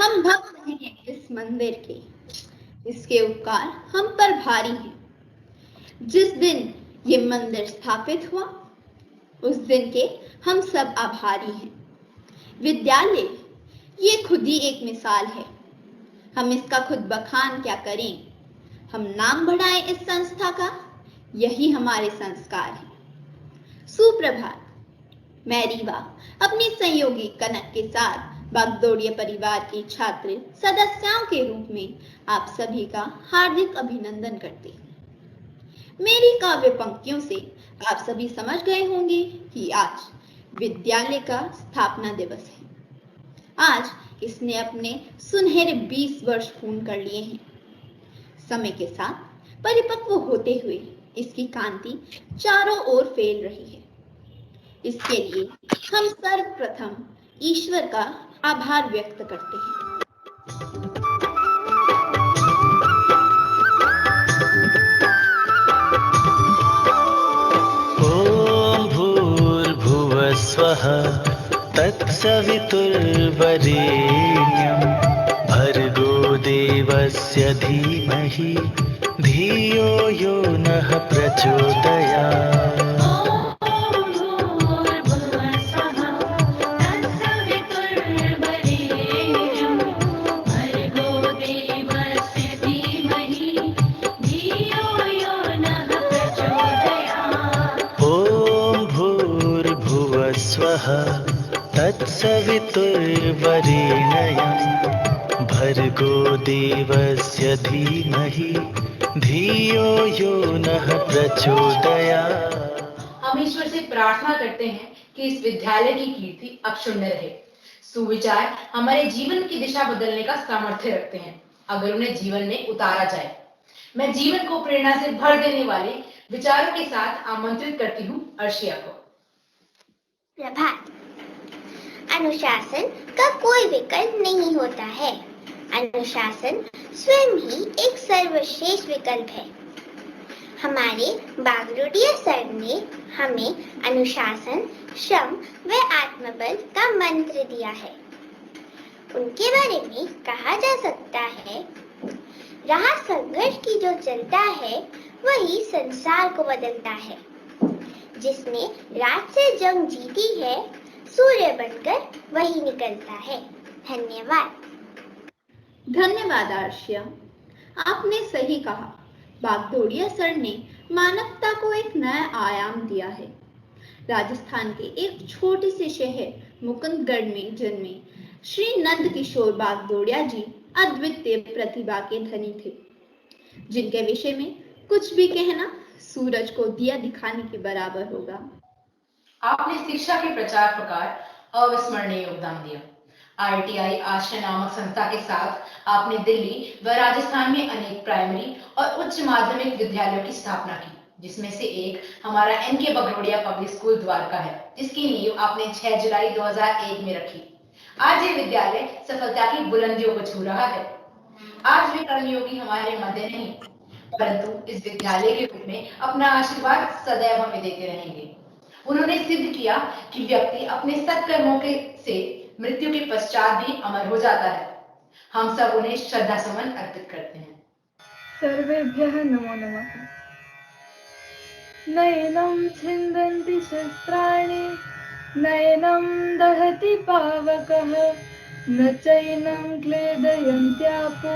हम भक्त हैं इस मंदिर के, इसके उपकार हम पर भारी हैं। जिस दिन ये मंदिर स्थापित हुआ उस दिन के हम सब आभारी हैं। विद्यालय ये खुद ही एक मिसाल है, हम इसका खुद बखान क्या करें। हम नाम बढ़ाएं इस संस्था का, यही हमारे संस्कार है। सुप्रभात। मैं रीवा अपनी सहयोगी कनक के साथ बागदौड़िया परिवार की छात्र सदस्यों के रूप में आप सभी का हार्दिक अभिनंदन करती हूँ। मेरी काव्य पंक्तियों से आप सभी समझ गए होंगे कि आज विद्यालय का स्थापना दिवस है। आज इसने अपने सुनहरे 20 वर्ष पूर्ण कर लिए हैं। समय के साथ परिपक्व होते हुए इसकी कांति चारों ओर फैल रही है। इसके लिए हम सर्वप्रथम ईश्वर का आभार व्यक्त करते हैं। ओम भूर्भुवः स्वः तत्सवितुर्वरेण्यं भर्गो देवस्य धीमहि धियो यो नः प्रचोदयात्। स्वः तत्सवितुर्वरेण्यं भर्गो देवस्य धीमहि धियो यो नः प्रचोदयात्। हम ईश्वर से प्रार्थना करते हैं कि इस विद्यालय की कीर्ति अक्षुण्ण रहे। सुविचार हमारे जीवन की दिशा बदलने का सामर्थ्य रखते हैं अगर उन्हें जीवन में उतारा जाए। मैं जीवन को प्रेरणा से भर देने वाले विचारों के साथ आमंत्रित करती हूँ अर्शिया को। प्रभात। अनुशासन का कोई विकल्प नहीं होता है। अनुशासन स्वयं ही एक सर्वश्रेष्ठ विकल्प है। हमारे बागडोडिया सर ने हमें अनुशासन, श्रम व आत्मबल का मंत्र दिया है। उनके बारे में कहा जा सकता है, राह संघर्ष की जो चलता है वही संसार को बदलता है। जिसने रात से जंग जीती है सूर्य बनकर वही निकलता है। धन्यवाद। धन्यवाद आर्शिया, आपने सही कहा। बागडोडिया सर ने मानवता को एक नया आयाम दिया है। राजस्थान के एक छोटे से शहर मुकुंदगढ़ में जन्मे श्री नंद किशोर बागडोडिया जी अद्वितीय प्रतिभा के धनी थे, जिनके विषय में कुछ भी कहना सूरज को दिया दिखाने के बराबर होगा। आपने शिक्षा के प्रचार प्रकार अविस्मरणीय योगदान दिया। IITI आश्रय नामक संस्था के साथ आपने दिल्ली व राजस्थान में अनेक प्राइमरी और उच्च माध्यमिक विद्यालयों की स्थापना की, जिसमें से एक हमारा NK बागडोडिया पब्लिक स्कूल द्वारका है, जिसकी नींव आपने 6 जुलाई 2001 में रखी। आज ये विद्यालय सफलता की बुलंदियों को छू रहा है। आज वे कर्मयोगी हमारे मध्य नहीं, परंतु इस विद्यालय के रूप में अपना आशीर्वाद सदैव हमें देते रहेंगे। उन्होंने सिद्ध किया कि व्यक्ति अपने सत्कर्मों से मृत्यु के पश्चात भी अमर हो जाता है। हम सब उन्हें श्रद्धा सुमन अर्पित करते हैं। सर्वेभ्यः नमो नमः। नयनं छिन्दन्ति शस्त्राणि नयनं दहति पावकः न चैनं क्लेदयन्त्यापो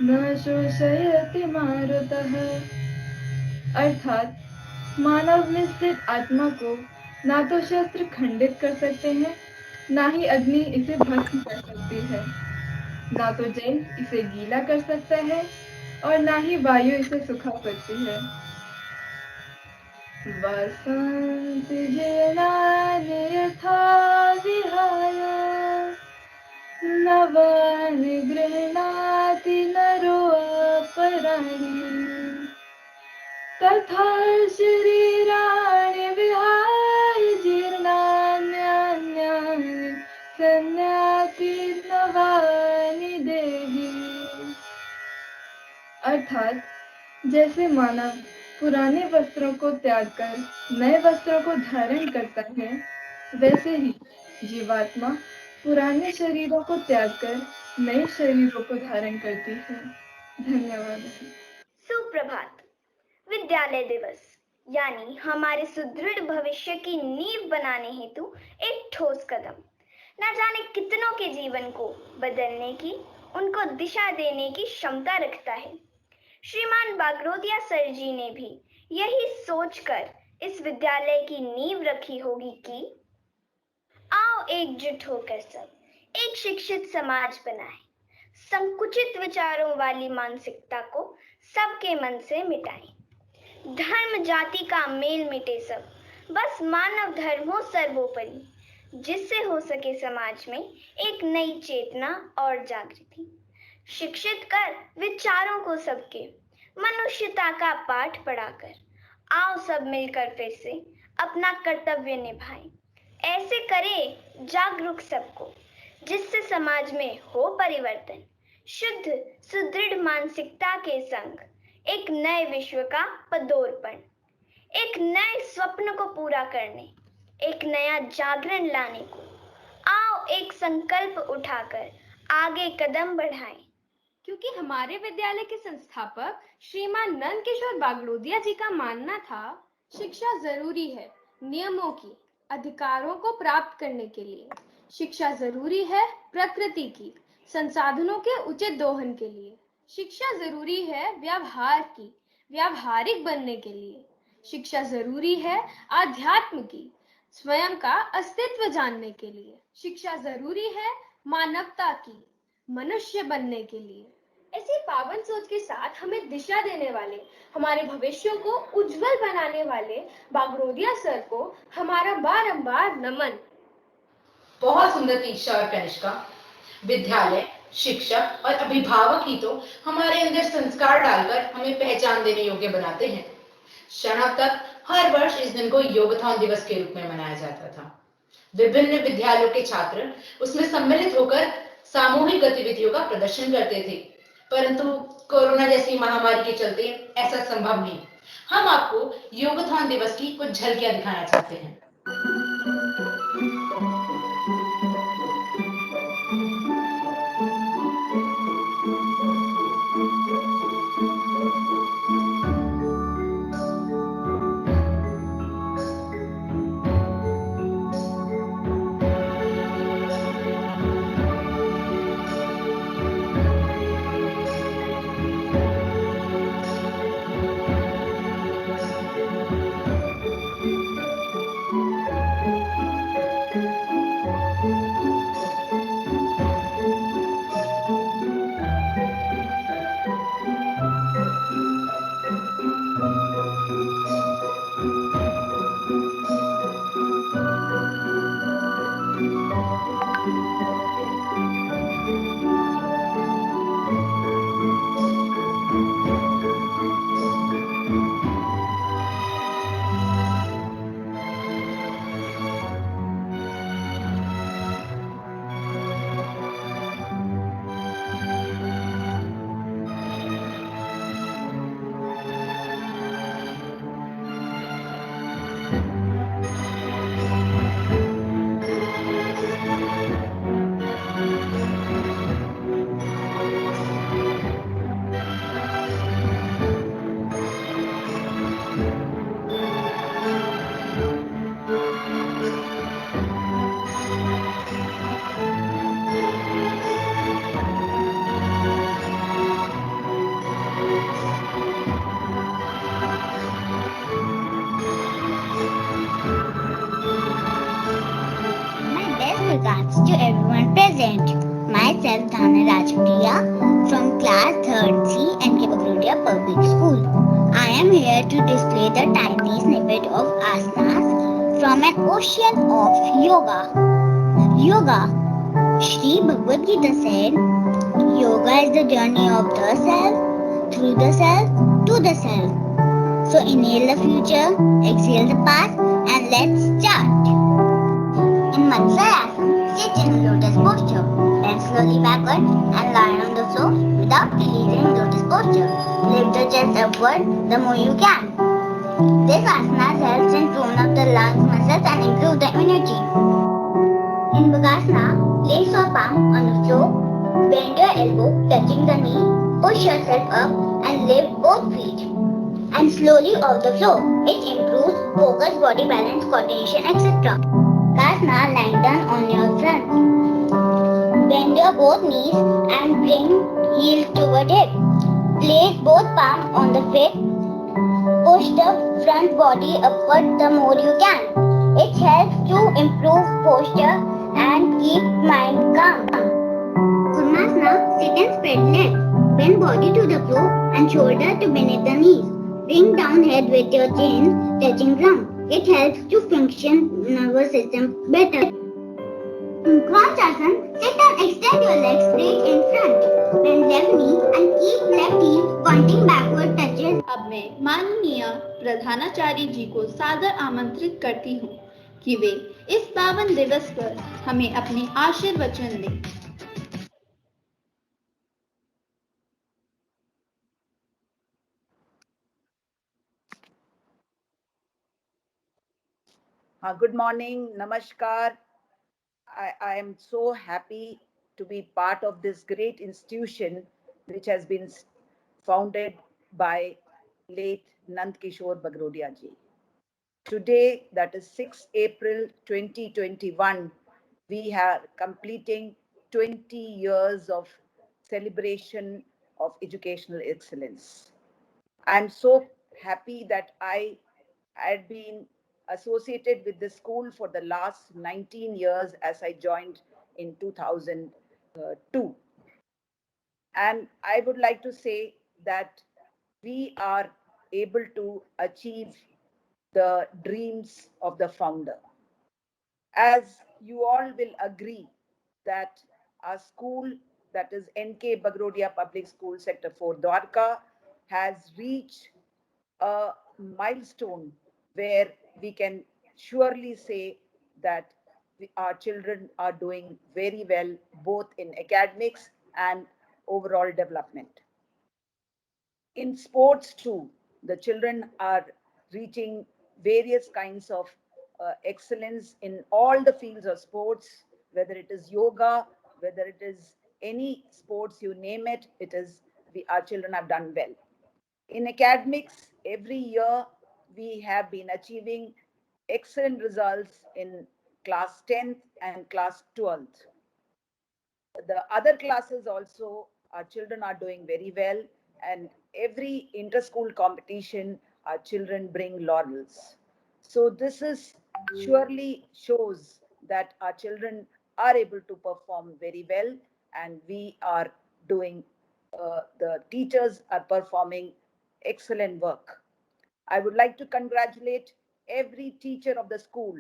न शोषयति मारुतः। अर्थात मानव में स्थित आत्मा को ना तो शस्त्र खंडित कर सकते हैं, ना ही अग्नि इसे भस्म कर सकती है, ना तो जल इसे गीला कर सकता है और ना ही वायु इसे सुखा सकती है। वसन्ति जीर्णानि यथा विहाय नवानि गृह्णाति नरो अपराणि तथा शरीराणि विहाय जीर्णान्यान्यानि संयाति नवानि देहि। अर्थात जैसे मानव पुराने वस्त्रों को त्याग कर नए वस्त्रों को धारण करता है, वैसे ही जीवात्मा पुराने शरीरों को त्याग कर नए शरीरों को धारण करती है। धन्यवाद। सुप्रभात। विद्यालय दिवस यानी हमारे सुदृढ़ भविष्य की नींव बनाने हेतु एक ठोस कदम, न जाने कितनों के जीवन को बदलने की, उनको दिशा देने की क्षमता रखता है। श्रीमान बागरोदिया सर जी ने भी यही सोचकर इस विद्यालय की नींव रखी होगी कि आओ एकजुट होकर सब एक शिक्षित समाज बनाएं, संकुचित विचारों वाली मानसिकता को सबके मन से मिटाएं। धर्म जाति का मेल मिटे सब, बस मानव धर्म हो सर्वोपरि, जिससे हो सके समाज में एक नई चेतना और जागृति। शिक्षित कर विचारों को सबके, मनुष्यता का पाठ पढ़ाकर आओ सब मिलकर फिर से अपना कर्तव्य निभाएं। ऐसे करें जागरूक सबको, जिससे समाज में हो परिवर्तन। शुद्ध सुदृढ़ मानसिकता के संग एक नए विश्व का पदार्पण, एक नए स्वप्न को पूरा करने, एक नया जागरण लाने को आओ एक संकल्प उठाकर आगे कदम बढ़ाएं। क्योंकि हमारे विद्यालय के संस्थापक श्रीमान नंद किशोर बागलोदिया जी का मानना था, शिक्षा जरूरी है नियमों की, अधिकारों को प्राप्त करने के लिए। शिक्षा जरूरी है प्रकृति की, संसाधनों के उचित दोहन के लिए। शिक्षा जरूरी है व्यवहार की, व्यावहारिक बनने के लिए। शिक्षा जरूरी है आध्यात्म की, स्वयं का अस्तित्व जानने के लिए। शिक्षा जरूरी है मानवता की, मनुष्य बनने के लिए। ऐसी पावन सोच के साथ हमें दिशा देने वाले, हमारे भविष्यों को उज्जवल बनाने वाले बागरोदिया सर को हमारा बारंबार नमन। बहुत सुंदर तीक्षा और कनिष्का। विद्यालय, शिक्षक और अभिभावक ही तो हमारे अंदर संस्कार डालकर हमें पहचान देने योग्य बनाते हैं। क्षण तक हर वर्ष इस दिन को योगाथॉन दिवस के रूप में मनाया जाता था। विभिन्न विद्यालयों के छात्र उसमें सम्मिलित होकर सामूहिक गतिविधियों का प्रदर्शन करते थे, परंतु कोरोना जैसी महामारी के चलते ऐसा संभव नहीं। हम आपको योगाथॉन दिवस की कुछ झलकियां दिखाना चाहते हैं। Regards to everyone present. Myself Dhana Rajpriya from class 3rd C NK Bagrodia Public School. I am here to display the tiny snippet of asanas from an ocean of yoga. Yoga. Shri Bhagavad Gita said, yoga is the journey of the self, through the self, to the self. So inhale the future, exhale the past, and let's start. In Matsuyasana, sit in lotus posture, bend slowly backward and lie on the floor without releasing lotus posture. Lift the chest upward the more you can. This asana helps in tone up the lungs muscles and improve the immunity. In Vagasana, place your palm on the floor, bend your elbow touching the knee, push yourself up and lift both feet and slowly off the floor. It improves focus, body balance, coordination, etc. Vagasana, lying down on your front. Bend your both knees and bring heels toward hip. Place both palms on the feet. Push the front body upward the more you can. It helps to improve posture and keep mind calm. Kurmasana, sit and spread legs. Bend body to the floor and shoulder to beneath the knees. Bring down head with your chin touching ground. It helps to function nervous system better. Crouch sit and extend your legs straight in front. Bend left knee and keep left heel pointing backward touches. अब मैं माननीय प्रधानाचार्य जी को सादर आमंत्रित करती हूँ कि वे इस पावन दिवस पर हमें अपने आशीर्वचन दें। Good morning, namaskar. I am so happy to be part of this great institution which has been founded by late Nand Kishore Bagrodia ji. Today, that is 6 April 2021, we are completing 20 years of celebration of educational excellence. I am so happy that I had been associated with the school for the last 19 years as I joined in 2002. And I would like to say that we are able to achieve the dreams of the founder. As you all will agree that our school, that is NK Bagrodia Public School Sector 4 Dwarka, has reached a milestone where we can surely say that our children are doing very well both in academics and overall development. In sports too, the children are reaching various kinds of excellence in all the fields of sports, whether it is yoga, whether it is any sports, you name it, our children have done well. In academics, every year we have been achieving excellent results in class 10th and class 12th. The other classes also, our children are doing very well, and every inter-school competition, our children bring laurels. So this is surely shows that our children are able to perform very well, and we are doing, the teachers are performing excellent work. I would like to congratulate every teacher of the school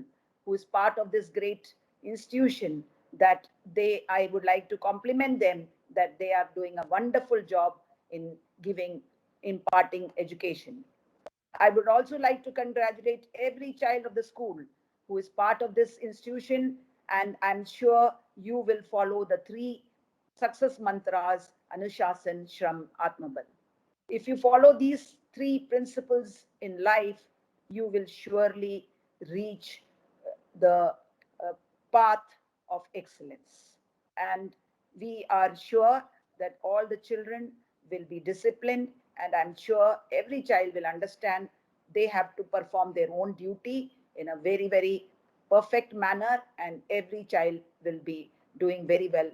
who is part of this great institution, that I would like to compliment them that they are doing a wonderful job in imparting education. I would also like to congratulate every child of the school who is part of this institution, and I'm sure you will follow the 3 success mantras, Anushasan, Shram, Atmabal. If you follow these 3 principles in life, you will surely reach the path of excellence. And we are sure that all the children will be disciplined, and I'm sure every child will understand they have to perform their own duty in a very, very perfect manner, and every child will be doing very well.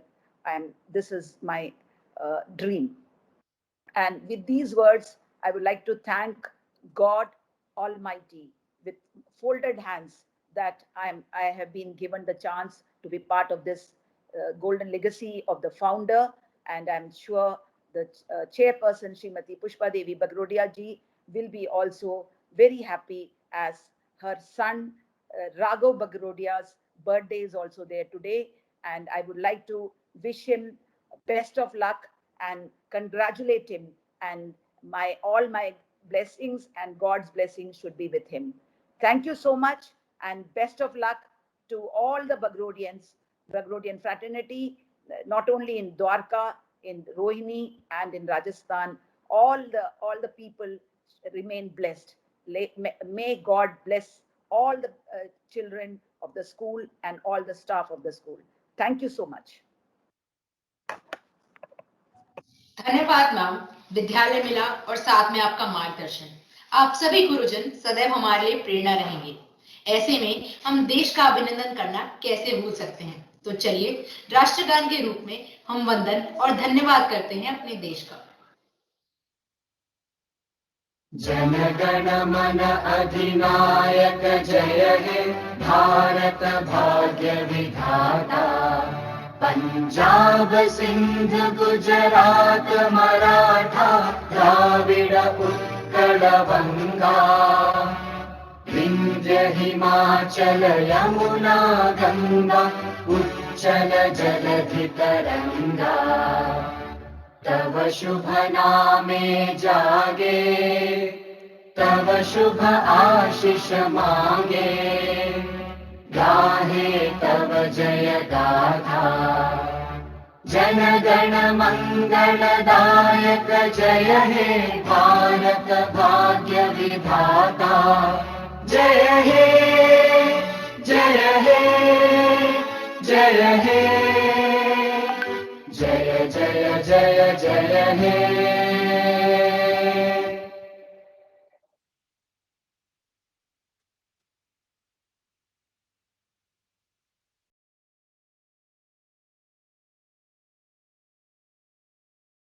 And this is my dream. And with these words, I would like to thank God Almighty with folded hands that I have been given the chance to be part of this golden legacy of the founder. And I'm sure the chairperson, Srimati Pushpa Devi Bagrodia ji, will be also very happy, as her son Raghav Bagrodia's birthday is also there today. And I would like to wish him best of luck and congratulate him, and all my blessings and God's blessings should be with him. Thank you so much, and best of luck to all the Bagrodian fraternity, not only in Dwarka, in Rohini, and in Rajasthan. All the people remain blessed. May God bless all the children of the school and all the staff of the school. Thank you so much. धन्यवाद ma'am, विद्यालय मिला और साथ में आपका मार्गदर्शन। आप सभी गुरुजन सदैव हमारे लिए प्रेरणा रहेंगे। ऐसे में हम देश का अभिनंदन करना कैसे भूल सकते हैं। तो चलिए राष्ट्रगान के रूप में हम वंदन और धन्यवाद करते हैं अपने देश का। जन गण मन अधिनायक जय हे भारत भाग्य विधाता। पंजाब सिंध गुजरात मराठा द्राविड़ उत्कल बंगा। विंध्य हिमाचल यमुना गंगा उच्चल जलधि तरंगा। तव शुभ नामे जागे तव शुभ आशीष मांगे। गाहे तव जय गाथा जन गण मंगलदायक जय हे भारत भाग्य विधाता। जय हे जय हे जय हे जय जय जय जय हे।